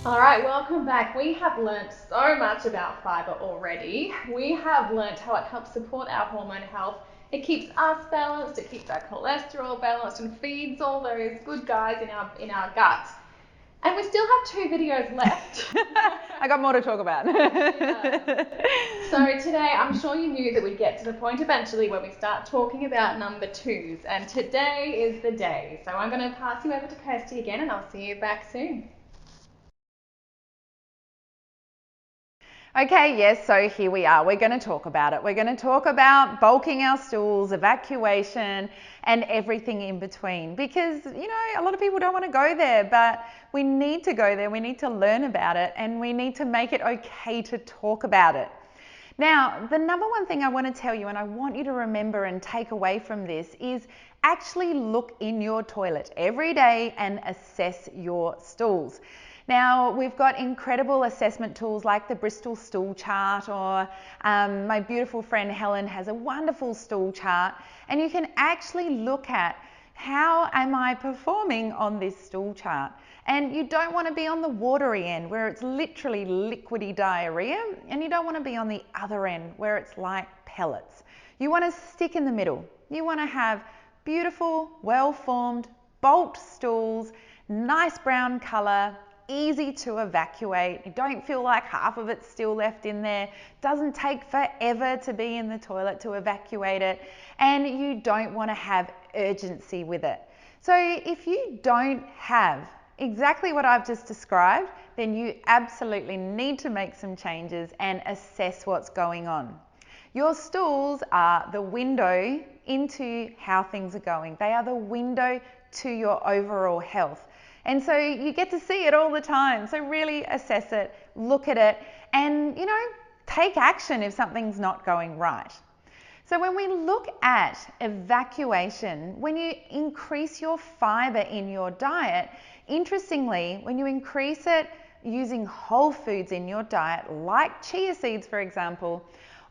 All right, welcome back. We have learnt so much about fibre already. We have learnt how it helps support our hormone health. It keeps us balanced, it keeps our cholesterol balanced, and feeds all those good guys in our gut. And we still have 2 videos left. I got more to talk about. So today, I'm sure you knew that we'd get to the point eventually where we start talking about number 2s, and today is the day. So I'm going to pass you over to Kirsty again, and I'll see you back soon. Okay, yes, so here we are. We're going to talk about it. We're going to talk about bulking our stools, evacuation, and everything in between. Because, a lot of people don't want to go there, but we need to go there. We need to learn about it, and we need to make it okay to talk about it. Now, the number one thing I want to tell you, and I want you to remember and take away from this, is actually look in your toilet every day and assess your stools. Now, we've got incredible assessment tools like the Bristol stool chart, or my beautiful friend Helen has a wonderful stool chart, and you can actually look at how am I performing on this stool chart. And you don't want to be on the watery end where it's literally liquidy diarrhea, and you don't want to be on the other end where it's like pellets. You want to stick in the middle. You want to have beautiful, well-formed, bulked stools, nice brown colour, easy to evacuate. You don't feel like half of it's still left in there. Doesn't take forever to be in the toilet to evacuate it, and you don't want to have urgency with it. So if you don't have exactly what I've just described, then you absolutely need to make some changes and assess what's going on. Your stools are the window into how things are going. They are the window to your overall health. And so you get to see it all the time. So really assess it, look at it, and take action if something's not going right. So when we look at evacuation, when you increase your fibre in your diet, interestingly, when you increase it using whole foods in your diet, like chia seeds, for example,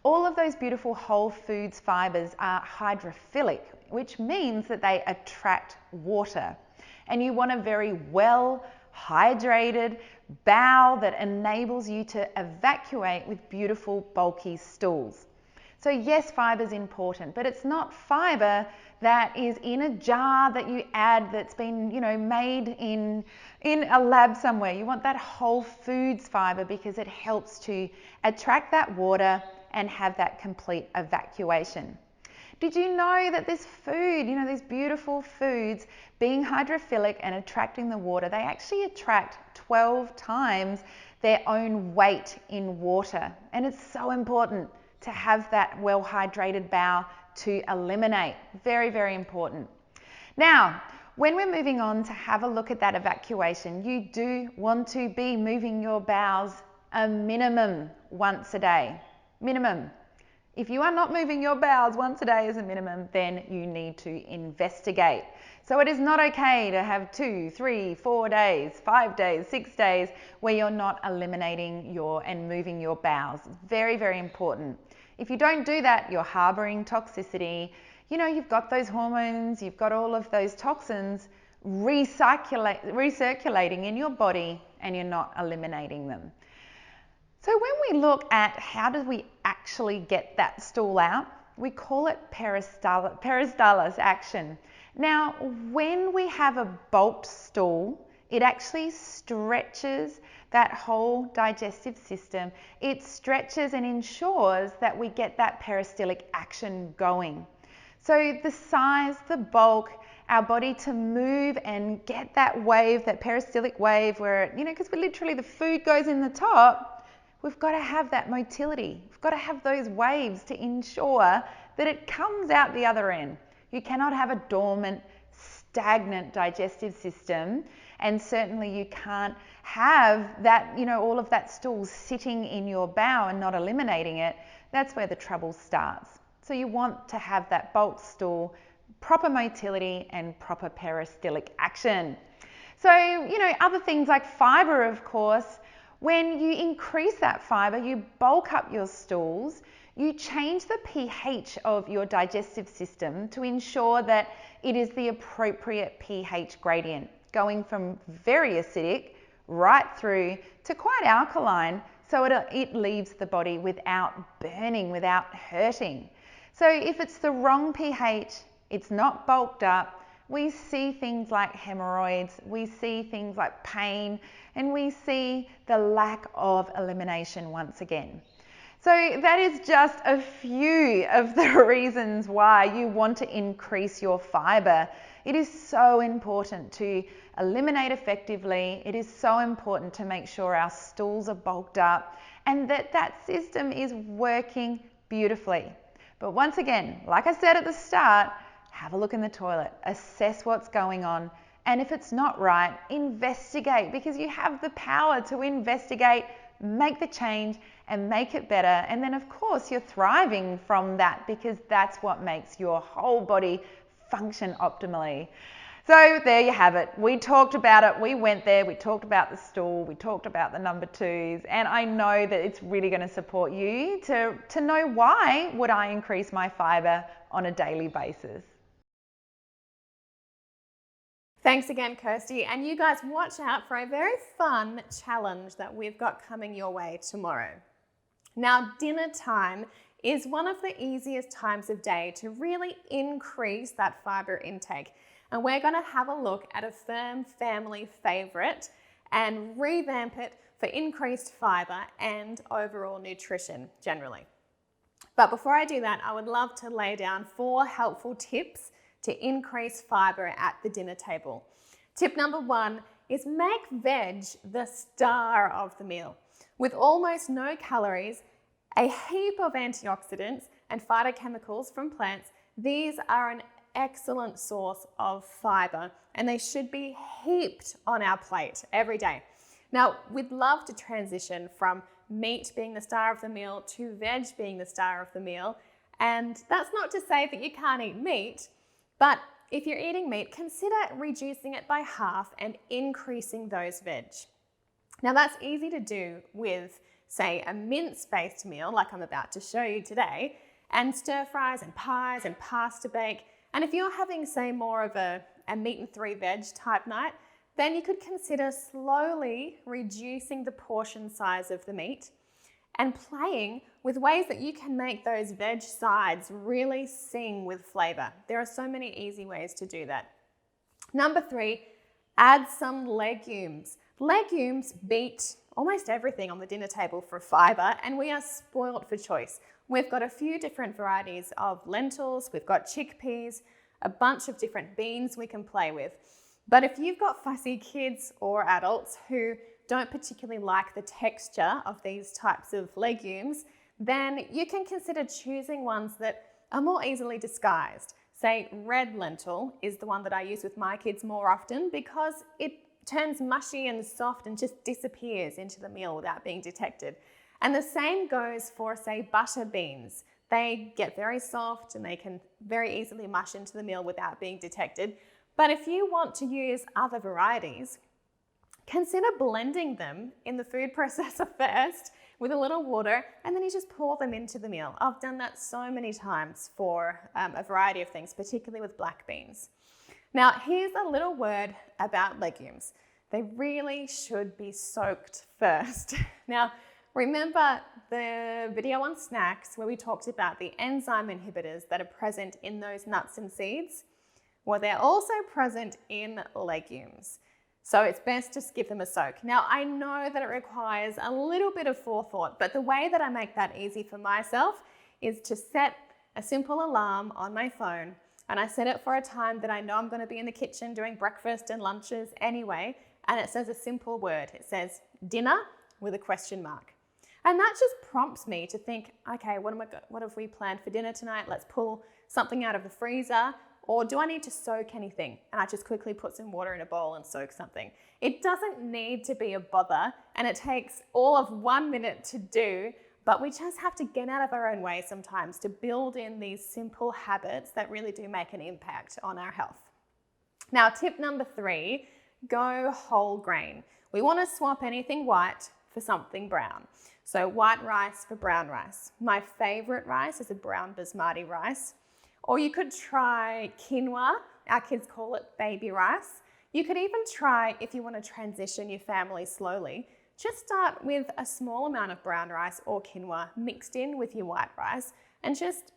all of those beautiful whole foods fibres are hydrophilic, which means that they attract water. And you want a very well hydrated bowel that enables you to evacuate with beautiful bulky stools. So yes, fibre is important, but it's not fibre that is in a jar that you add that's been, made in a lab somewhere. You want that whole foods fibre because it helps to attract that water and have that complete evacuation. Did you know that this food, these beautiful foods, being hydrophilic and attracting the water, they actually attract 12 times their own weight in water. And it's so important to have that well-hydrated bowel to eliminate. Very, very important. Now, when we're moving on to have a look at that evacuation, you do want to be moving your bowels a minimum once a day. Minimum. If you are not moving your bowels once a day as a minimum, then you need to investigate. So it is not okay to have 2, 3, 4 days, 5 days, 6 days where you're not eliminating and moving your bowels. It's very, very important. If you don't do that, you're harboring toxicity. You've got those hormones, you've got all of those toxins recirculating in your body, and you're not eliminating them. So when we look at how do we actually get that stool out, we call it peristalsis action. Now, when we have a bulked stool, it actually stretches that whole digestive system. It stretches and ensures that we get that peristaltic action going. So the size, the bulk, our body to move and get that wave, that peristaltic wave where, because literally the food goes in the top, we've got to have that motility. We've got to have those waves to ensure that it comes out the other end. You cannot have a dormant, stagnant digestive system, and certainly you can't have that, all of that stool sitting in your bowel and not eliminating it. That's where the trouble starts. So you want to have that bulk stool, proper motility and proper peristaltic action. So, other things like fibre, of course, when you increase that fibre, you bulk up your stools, you change the pH of your digestive system to ensure that it is the appropriate pH gradient, going from very acidic right through to quite alkaline, so it leaves the body without burning, without hurting. So if it's the wrong pH, it's not bulked up, we see things like hemorrhoids, we see things like pain, and we see the lack of elimination once again. So that is just a few of the reasons why you want to increase your fibre. It is so important to eliminate effectively. It is so important to make sure our stools are bulked up and that system is working beautifully. But once again, like I said at the start, have a look in the toilet, assess what's going on, and if it's not right, investigate, because you have the power to investigate, make the change and make it better. And then of course you're thriving from that, because that's what makes your whole body function optimally. So there you have it. We talked about it. We went there. We talked about the stool. We talked about the number 2s. And I know that it's really going to support you to know why would I increase my fibre on a daily basis. Thanks again, Kirsty. And you guys watch out for a very fun challenge that we've got coming your way tomorrow. Now, dinner time is one of the easiest times of day to really increase that fibre intake. And we're going to have a look at a firm family favourite and revamp it for increased fibre and overall nutrition generally. But before I do that, I would love to lay down 4 helpful tips to increase fibre at the dinner table. Tip number 1 is make veg the star of the meal. With almost no calories, a heap of antioxidants and phytochemicals from plants, these are an excellent source of fibre and they should be heaped on our plate every day. Now, we'd love to transition from meat being the star of the meal to veg being the star of the meal. And that's not to say that you can't eat meat, but if you're eating meat, consider reducing it by half and increasing those veg. Now, that's easy to do with, say, a mince-based meal like I'm about to show you today, and stir fries and pies and pasta bake. And if you're having, say, more of a meat and 3 veg type night, then you could consider slowly reducing the portion size of the meat and playing with ways that you can make those veg sides really sing with flavour. There are so many easy ways to do that. Number 3, add some legumes. Legumes beat almost everything on the dinner table for fibre, and we are spoiled for choice. We've got a few different varieties of lentils, we've got chickpeas, a bunch of different beans we can play with. But if you've got fussy kids or adults who don't particularly like the texture of these types of legumes, then you can consider choosing ones that are more easily disguised. Say red lentil is the one that I use with my kids more often because it turns mushy and soft and just disappears into the meal without being detected. And the same goes for, say, butter beans. They get very soft and they can very easily mush into the meal without being detected. But if you want to use other varieties, consider blending them in the food processor first with a little water, and then you just pour them into the meal. I've done that so many times for a variety of things, particularly with black beans. Now, here's a little word about legumes. They really should be soaked first. Now, remember the video on snacks where we talked about the enzyme inhibitors that are present in those nuts and seeds? Well, they're also present in legumes. So it's best to give them a soak. Now, I know that it requires a little bit of forethought, but the way that I make that easy for myself is to set a simple alarm on my phone, and I set it for a time that I know I'm going to be in the kitchen doing breakfast and lunches anyway, and it says a simple word. It says dinner with a question mark. And that just prompts me to think, okay, what have we planned for dinner tonight? Let's pull something out of the freezer. Or do I need to soak anything? And I just quickly put some water in a bowl and soak something. It doesn't need to be a bother, and it takes all of 1 minute to do, but we just have to get out of our own way sometimes to build in these simple habits that really do make an impact on our health. Now, tip number 3, go whole grain. We want to swap anything white for something brown. So white rice for brown rice. My favorite rice is a brown basmati rice. Or you could try quinoa. Our kids call it baby rice. You could even try, if you want to transition your family slowly, just start with a small amount of brown rice or quinoa mixed in with your white rice and just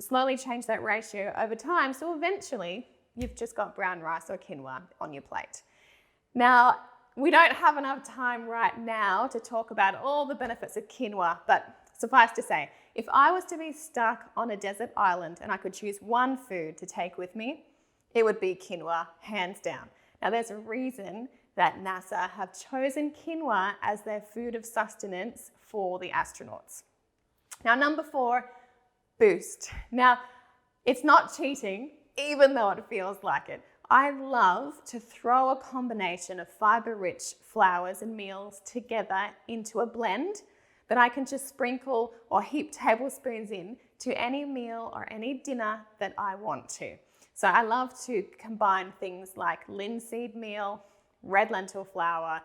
slowly change that ratio over time. So eventually you've just got brown rice or quinoa on your plate. Now, we don't have enough time right now to talk about all the benefits of quinoa, but suffice to say, if I was to be stuck on a desert island and I could choose one food to take with me, it would be quinoa, hands down. Now, there's a reason that NASA have chosen quinoa as their food of sustenance for the astronauts. Now, number 4, boost. Now, it's not cheating, even though it feels like it. I love to throw a combination of fiber-rich flours and meals together into a blend that I can just sprinkle or heap tablespoons in to any meal or any dinner that I want to. So I love to combine things like linseed meal, red lentil flour,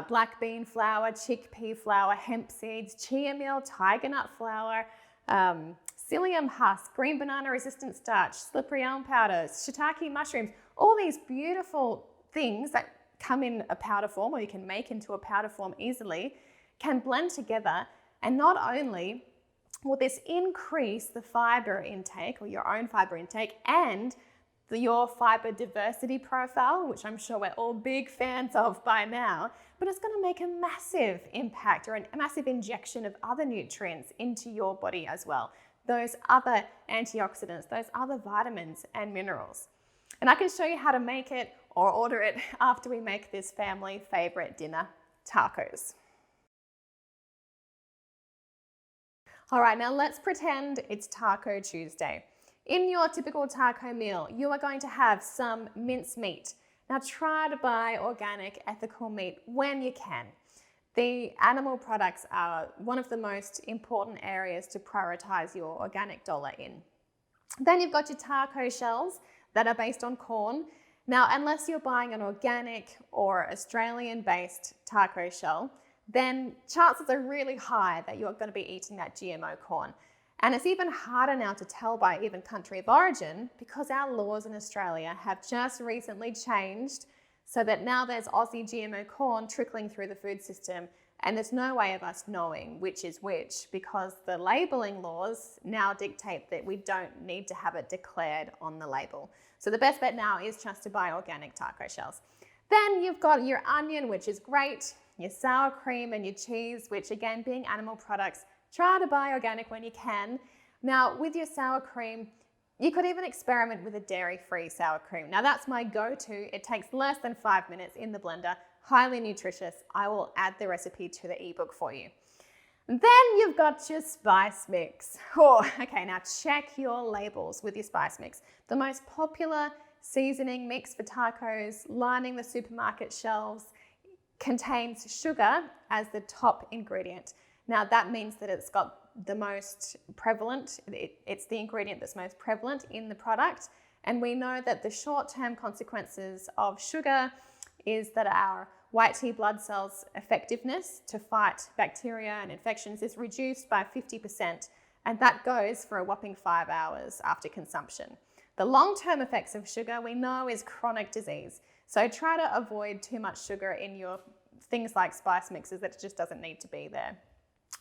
black bean flour, chickpea flour, hemp seeds, chia meal, tiger nut flour, psyllium husk, green banana resistant starch, slippery elm powder, shiitake mushrooms, all these beautiful things that come in a powder form, or you can make into a powder form easily, can blend together. And not only will this increase the fiber intake or your own fiber intake and your fiber diversity profile, which I'm sure we're all big fans of by now, but it's going to make a massive impact or a massive injection of other nutrients into your body as well. Those other antioxidants, those other vitamins and minerals. And I can show you how to make it or order it after we make this family favorite dinner, tacos. All right, now let's pretend it's Taco Tuesday. In your typical taco meal, you are going to have some minced meat. Now try to buy organic, ethical meat when you can. The animal products are one of the most important areas to prioritize your organic dollar in. Then you've got your taco shells that are based on corn. Now, unless you're buying an organic or Australian-based taco shell, then chances are really high that you're going to be eating that GMO corn. And it's even harder now to tell by even country of origin because our laws in Australia have just recently changed so that now there's Aussie GMO corn trickling through the food system, and there's no way of us knowing which is which because the labeling laws now dictate that we don't need to have it declared on the label. So the best bet now is just to buy organic taco shells. Then you've got your onion, which is great, your sour cream and your cheese, which again, being animal products, try to buy organic when you can. Now, with your sour cream, you could even experiment with a dairy-free sour cream. Now, that's my go-to. It takes less than 5 minutes in the blender, highly nutritious. I will add the recipe to the ebook for you. And then you've got your spice mix. Oh, okay, now check your labels with your spice mix. The most popular seasoning mix for tacos lining the supermarket shelves contains sugar as the top ingredient. Now that means that it's got the most prevalent, it's the ingredient that's most prevalent in the product. And we know that the short-term consequences of sugar is that our white T blood cells' effectiveness to fight bacteria and infections is reduced by 50%, and that goes for a whopping 5 hours after consumption. The long-term effects of sugar we know is chronic disease. So try to avoid too much sugar in your things like spice mixes that just doesn't need to be there.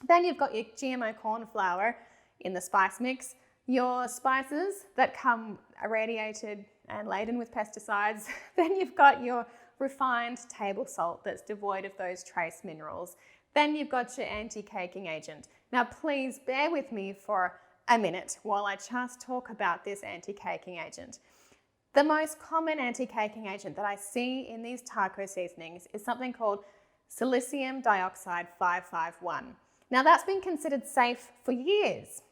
Then you've got your GMO corn flour in the spice mix, your spices that come irradiated and laden with pesticides. Then you've got your refined table salt that's devoid of those trace minerals. Then you've got your anti-caking agent. Now please bear with me for a minute while I just talk about this anti-caking agent. The most common anti-caking agent that I see in these taco seasonings is something called silicium dioxide 551. Now that's been considered safe for years,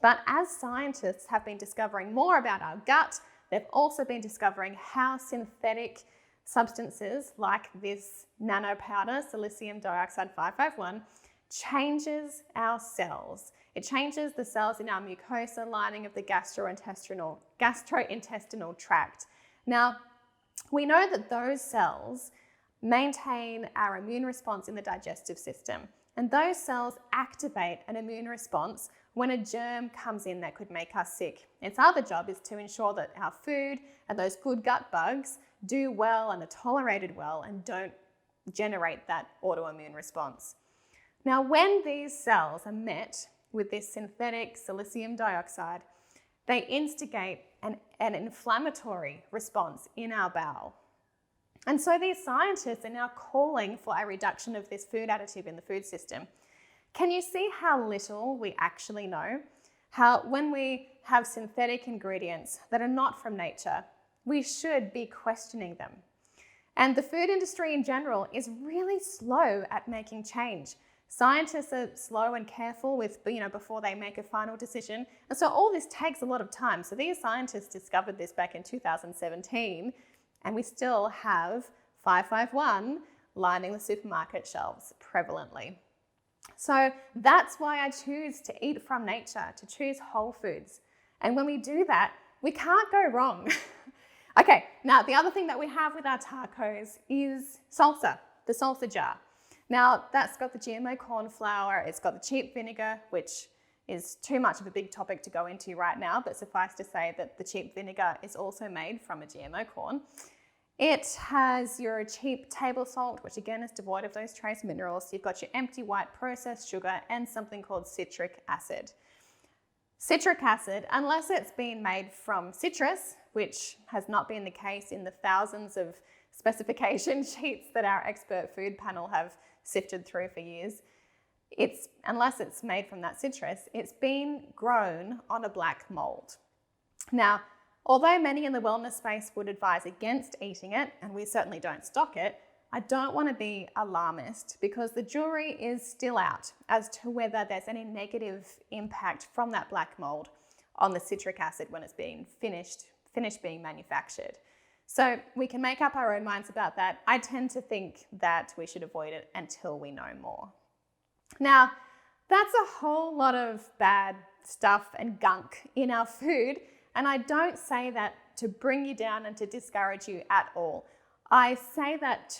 but as scientists have been discovering more about our gut, they've also been discovering how synthetic substances like this nano powder, silicium dioxide 551, changes our cells. It changes the cells in our mucosa lining of the gastrointestinal tract. Now, we know that those cells maintain our immune response in the digestive system, and those cells activate an immune response when a germ comes in that could make us sick. Its other job is to ensure that our food and those good gut bugs do well and are tolerated well and don't generate that autoimmune response. Now, when these cells are met with this synthetic silicium dioxide, they instigate an inflammatory response in our bowel. And so these scientists are now calling for a reduction of this food additive in the food system. Can you see how little we actually know? How when we have synthetic ingredients that are not from nature, we should be questioning them. And the food industry in general is really slow at making change. Scientists are slow and careful with, before they make a final decision. And so all this takes a lot of time. So these scientists discovered this back in 2017, and we still have 551 lining the supermarket shelves prevalently. So that's why I choose to eat from nature, to choose whole foods. And when we do that, we can't go wrong. Okay, now the other thing that we have with our tacos is salsa, the salsa jar. Now, that's got the GMO corn flour, it's got the cheap vinegar, which is too much of a big topic to go into right now, but suffice to say that the cheap vinegar is also made from a GMO corn. It has your cheap table salt, which again is devoid of those trace minerals. You've got your empty white processed sugar and something called citric acid. Citric acid, unless it's been made from citrus, which has not been the case in the thousands of specification sheets that our expert food panel have sifted through for years, unless it's made from that citrus, it's been grown on a black mold. Now, although many in the wellness space would advise against eating it, and we certainly don't stock it, I don't want to be alarmist because the jury is still out as to whether there's any negative impact from that black mold on the citric acid when it's being finished being manufactured. So we can make up our own minds about that. I tend to think that we should avoid it until we know more. Now, that's a whole lot of bad stuff and gunk in our food, and I don't say that to bring you down and to discourage you at all. I say that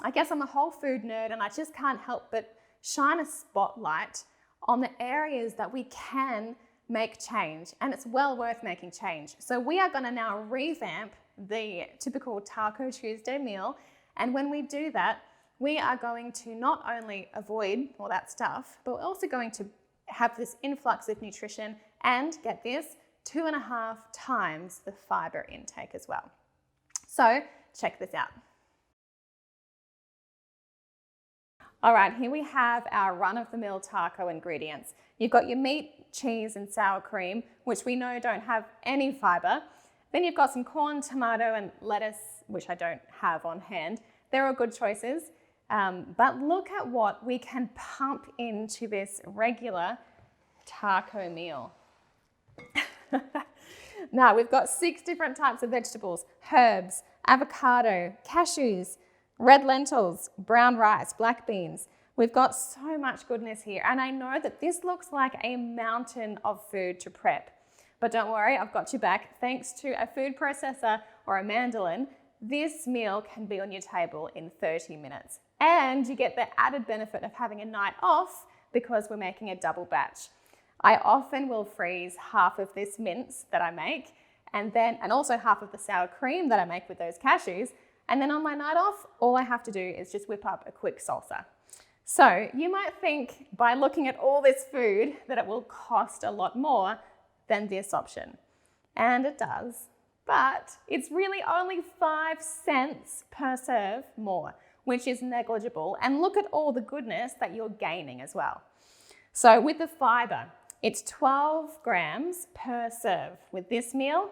I guess I'm a whole food nerd, and I just can't help but shine a spotlight on the areas that we can make change, and it's well worth making change. So we are going to now revamp the typical Taco Tuesday meal, and when we do that, we are going to not only avoid all that stuff, but we're also going to have this influx of nutrition and, get this, 2.5 times the fibre intake as well. So check this out. All right, here we have our run-of-the-mill taco ingredients. You've got your meat, cheese, and sour cream, which we know don't have any fibre. Then you've got some corn, tomato, and lettuce, which I don't have on hand. They're all good choices, but look at what we can pump into this regular taco meal. Now, we've got 6 different types of vegetables: herbs, avocado, cashews, red lentils, brown rice, black beans. We've got so much goodness here, and I know that this looks like a mountain of food to prep. But don't worry, I've got you back. Thanks to a food processor or a mandolin, this meal can be on your table in 30 minutes. And you get the added benefit of having a night off because we're making a double batch. I often will freeze half of this mince that I make and also half of the sour cream that I make with those cashews. And then on my night off, all I have to do is just whip up a quick salsa. So you might think by looking at all this food that it will cost a lot more than this option. And it does, but it's really only 5 cents per serve more, which is negligible. And look at all the goodness that you're gaining as well. So with the fibre, it's 12 grams per serve. With this meal,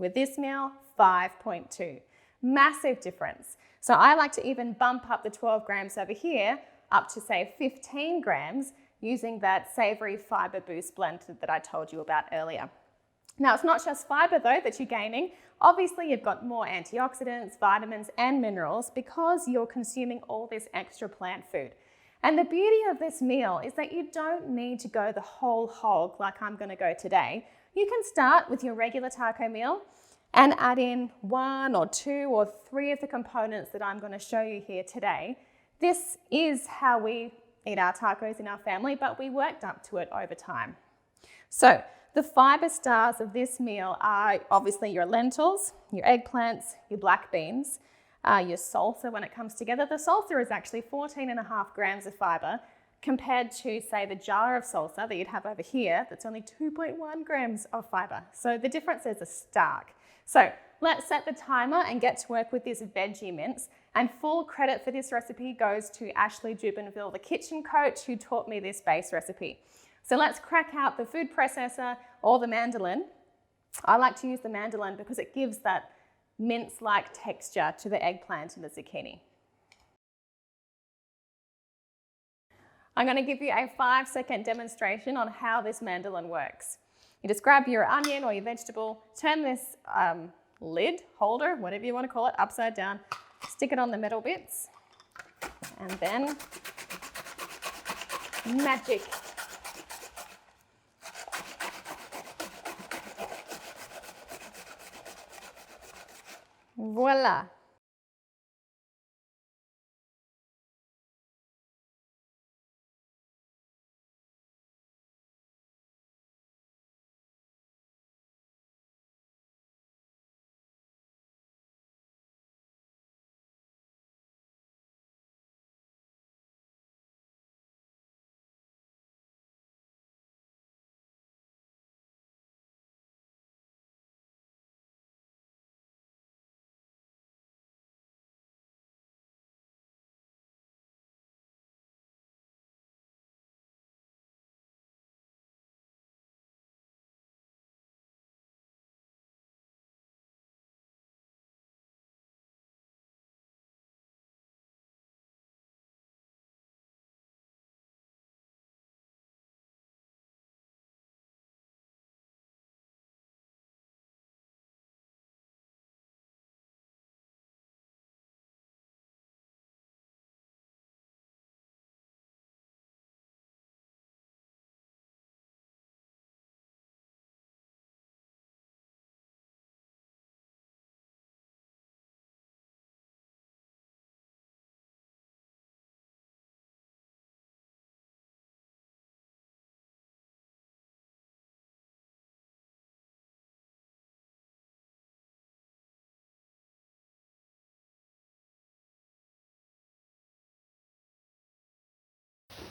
5.2. Massive difference. So I like to even bump up the 12 grams over here up to, say, 15 grams using that savoury fibre boost blend that I told you about earlier. Now, it's not just fibre though that you're gaining. Obviously, you've got more antioxidants, vitamins and minerals because you're consuming all this extra plant food. And the beauty of this meal is that you don't need to go the whole hog like I'm going to go today. You can start with your regular taco meal and add in 1 or 2 or 3 of the components that I'm going to show you here today. This is how we eat our tacos in our family, but we worked up to it over time. So the fibre stars of this meal are obviously your lentils, your eggplants, your black beans, your salsa when it comes together. The salsa is actually 14.5 grams of fibre compared to, say, the jar of salsa that you'd have over here that's only 2.1 grams of fibre. So the differences are stark. So let's set the timer and get to work with this veggie mince. And full credit for this recipe goes to Ashley Jubenville, the kitchen coach, who taught me this base recipe. So let's crack out the food processor or the mandolin. I like to use the mandolin because it gives that mince-like texture to the eggplant and the zucchini. I'm going to give you a 5-second demonstration on how this mandolin works. You just grab your onion or your vegetable, turn this lid, holder, whatever you want to call it, upside down, stick it on the metal bits, and then magic. Voila.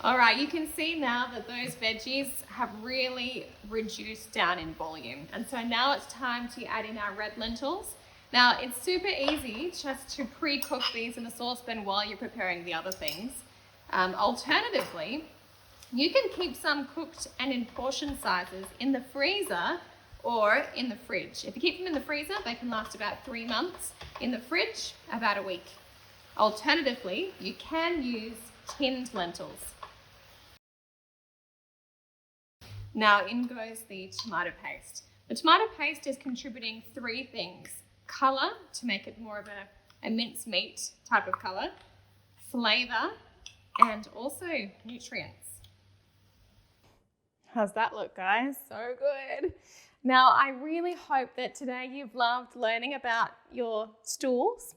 All right, you can see now that those veggies have really reduced down in volume. And so now it's time to add in our red lentils. Now, it's super easy just to pre-cook these in the saucepan while you're preparing the other things. Alternatively, you can keep some cooked and in portion sizes in the freezer or in the fridge. If you keep them in the freezer, they can last about 3 months. In the fridge, about a week. Alternatively, you can use tinned lentils. Now in goes the tomato paste. The tomato paste is contributing 3 things. Colour, to make it more of a mincemeat type of colour, flavour, and also nutrients. How's that look, guys? So good. Now, I really hope that today you've loved learning about your stools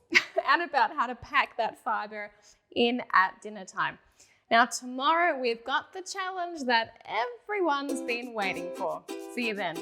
and about how to pack that fibre in at dinner time. Now, tomorrow we've got the challenge that everyone's been waiting for. See you then.